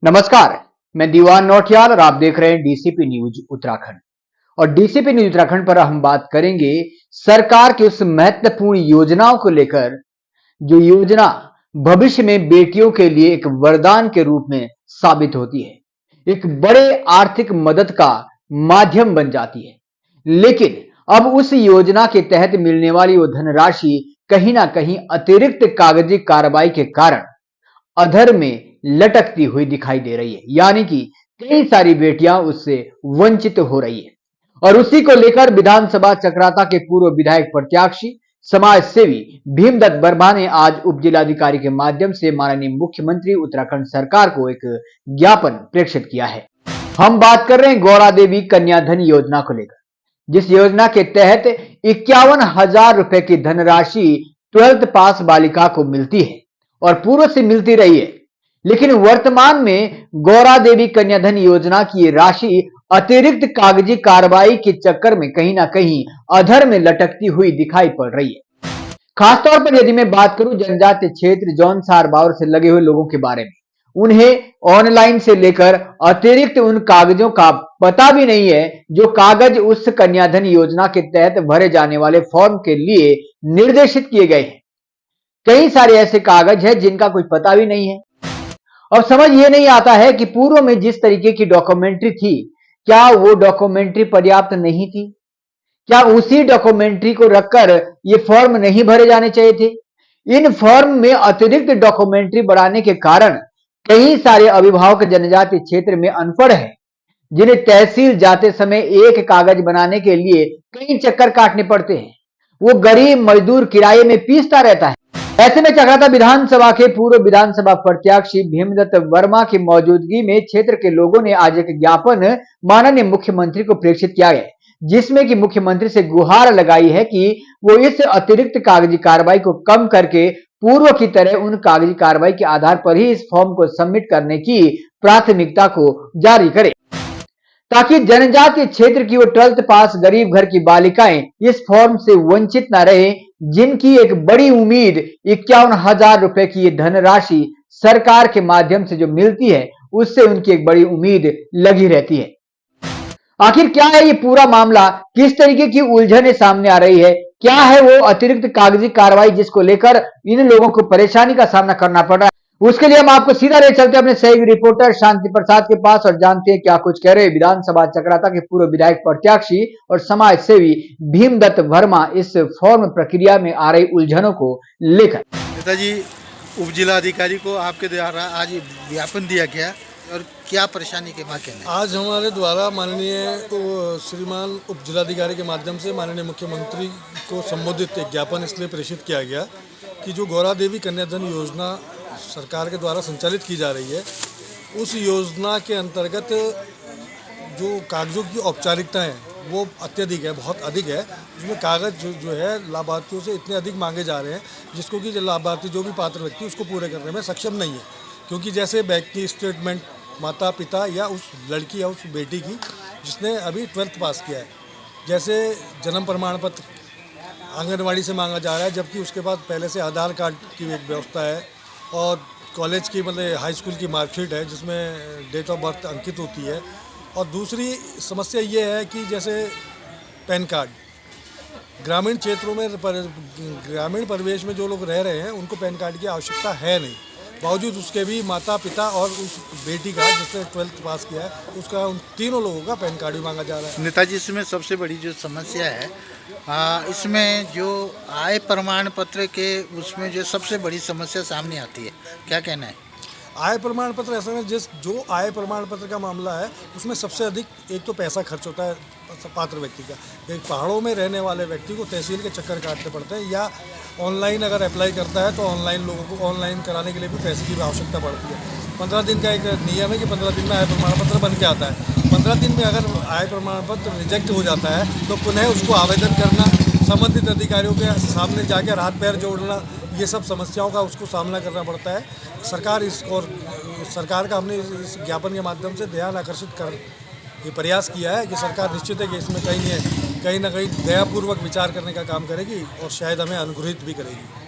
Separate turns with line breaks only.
नमस्कार, मैं दीवान नौटियाल और आप देख रहे हैं डीसीपी न्यूज उत्तराखंड। और डीसीपी न्यूज उत्तराखंड पर हम बात करेंगे सरकार की उस महत्वपूर्ण योजनाओं को लेकर जो योजना भविष्य में बेटियों के लिए एक वरदान के रूप में साबित होती है, एक बड़े आर्थिक मदद का माध्यम बन जाती है। लेकिन अब उस योजना के तहत मिलने वाली वो धनराशि कहीं ना कहीं अतिरिक्त कागजी कार्रवाई के कारण अधर में लटकती हुई दिखाई दे रही है, यानी कि कई सारी बेटियां उससे वंचित हो रही है। और उसी को लेकर विधानसभा चक्राता के पूर्व विधायक प्रत्याशी समाज सेवी भीमदत्त वर्मा ने आज उप जिलाधिकारी के माध्यम से माननीय मुख्यमंत्री उत्तराखंड सरकार को एक ज्ञापन प्रेषित किया है। हम बात कर रहे हैं गौरा देवी कन्याधन योजना को लेकर, जिस योजना के तहत 51,000 रुपए की धनराशि 12th पास बालिका को मिलती है और पूर्व से मिलती रही है। लेकिन वर्तमान में गौरा देवी कन्याधन योजना की राशि अतिरिक्त कागजी कार्रवाई के चक्कर में कहीं ना कहीं अधर में लटकती हुई दिखाई पड़ रही है। खासतौर पर यदि मैं बात करूं जनजातीय क्षेत्र जौनसार बावर से लगे हुए लोगों के बारे में, उन्हें ऑनलाइन से लेकर अतिरिक्त उन कागजों का पता भी नहीं है जो कागज उस कन्याधन योजना के तहत भरे जाने वाले फॉर्म के लिए निर्देशित किए गए हैं। कई सारे ऐसे कागज हैं जिनका कोई पता भी नहीं है और समझ ये नहीं आता है कि पूर्व में जिस तरीके की डॉक्यूमेंट्री थी, क्या वो डॉक्यूमेंट्री पर्याप्त नहीं थी? क्या उसी डॉक्यूमेंट्री को रखकर ये फॉर्म नहीं भरे जाने चाहिए थे? इन फॉर्म में अतिरिक्त डॉक्यूमेंट्री बढ़ाने के कारण कई सारे अभिभावक जनजातीय क्षेत्र में अनपढ़ हैं, जिन्हें तहसील जाते समय एक कागज बनाने के लिए कई चक्कर काटने पड़ते हैं। वो गरीब मजदूर किराए में पीसता रहता है। ऐसे में चक्राता विधानसभा के पूर्व विधानसभा प्रत्याशी भीमदत्त वर्मा की मौजूदगी में क्षेत्र के लोगों ने आज एक ज्ञापन माननीय मुख्यमंत्री को प्रेषित किया है, जिसमें कि मुख्यमंत्री से गुहार लगाई है कि वो इस अतिरिक्त कागजी कार्रवाई को कम करके पूर्व की तरह उन कागजी कार्रवाई के आधार पर ही इस फॉर्म को सबमिट करने की प्राथमिकता को जारी करे, ताकि जनजातीय क्षेत्र की वो 12th पास गरीब घर की बालिकाएं इस फॉर्म से वंचित न रहे, जिनकी एक बड़ी उम्मीद 51,000 रुपए की ये धनराशि सरकार के माध्यम से जो मिलती है, उससे उनकी एक बड़ी उम्मीद लगी रहती है। आखिर क्या है ये पूरा मामला, किस तरीके की उलझने सामने आ रही है, क्या है वो अतिरिक्त कागजी कार्रवाई जिसको लेकर इन लोगों को परेशानी का सामना करना पड़ रहा है? उसके लिए हम आपको सीधा ले चलते हैं अपने सहयोगी रिपोर्टर शांति प्रसाद के पास और जानते हैं क्या कुछ कह रहे विधानसभा चक्राता के पूर्व विधायक प्रत्याशी और समाज सेवी भीमदत्त वर्मा इस फॉर्म प्रक्रिया में आ रही उलझनों को लेकर।
नेताजी, उप जिलाधिकारी को आपके द्वारा आज ज्ञापन दिया गया और क्या परेशानी के बारे में?
आज हमारे द्वारा माननीय श्रीमान उप जिलाधिकारी के माध्यम से माननीय मुख्यमंत्री को संबोधित एक ज्ञापन इसलिए प्रेषित किया गया कि जो गौरा देवी कन्याधन योजना सरकार के द्वारा संचालित की जा रही है, उस योजना के अंतर्गत जो कागजों की औपचारिकता है वो अत्यधिक है, बहुत अधिक है। उसमें कागज जो है लाभार्थियों से इतने अधिक मांगे जा रहे हैं जिसको कि लाभार्थी जो भी पात्र व्यक्ति उसको पूरे करने में सक्षम नहीं है, क्योंकि जैसे बैंक की स्टेटमेंट माता पिता या उस लड़की या उस बेटी की जिसने अभी 12th पास किया है, जैसे जन्म प्रमाण पत्र आंगनवाड़ी से मांगा जा रहा है, जबकि उसके बाद पहले से आधार कार्ड की एक व्यवस्था है और कॉलेज की मतलब हाई स्कूल की मार्कशीट है जिसमें डेट ऑफ बर्थ अंकित होती है। और दूसरी समस्या ये है कि जैसे पैन कार्ड ग्रामीण क्षेत्रों में ग्रामीण परिवेश में जो लोग रह रहे हैं उनको पैन कार्ड की आवश्यकता है नहीं, बावजूद उसके भी माता पिता और उस बेटी का जिसने 12th पास किया है उसका उन तीनों लोगों का पैन कार्ड भी मांगा जा रहा है।
नेताजी, इसमें सबसे बड़ी जो समस्या है इसमें जो आय प्रमाण पत्र के उसमें जो सबसे बड़ी समस्या सामने आती है, क्या कहना है?
आय प्रमाण पत्र ऐसा है जो आय प्रमाण पत्र का मामला है उसमें सबसे अधिक एक तो पैसा खर्च होता है पात्र व्यक्ति का। एक पहाड़ों में रहने वाले व्यक्ति को तहसील के चक्कर काटने पड़ते हैं, या ऑनलाइन अगर अप्लाई करता है तो ऑनलाइन लोगों को ऑनलाइन कराने के लिए भी पैसे की आवश्यकता पड़ती है। 15 दिन का एक नियम है कि 15 दिन में आय प्रमाण पत्र बन के आता है। 15 दिन में अगर आय प्रमाण पत्र रिजेक्ट हो जाता है तो पुनः उसको आवेदन करना, संबंधित अधिकारियों के सामने जाकर हाथ पैर जोड़ना, ये सब समस्याओं का उसको सामना करना पड़ता है। सरकार का हमने इस ज्ञापन के माध्यम से ध्यान आकर्षित कर ये प्रयास किया है कि सरकार निश्चित है कि इसमें कहीं ना कहीं दयापूर्वक विचार करने का काम करेगी और शायद हमें अनुग्रहित भी करेगी।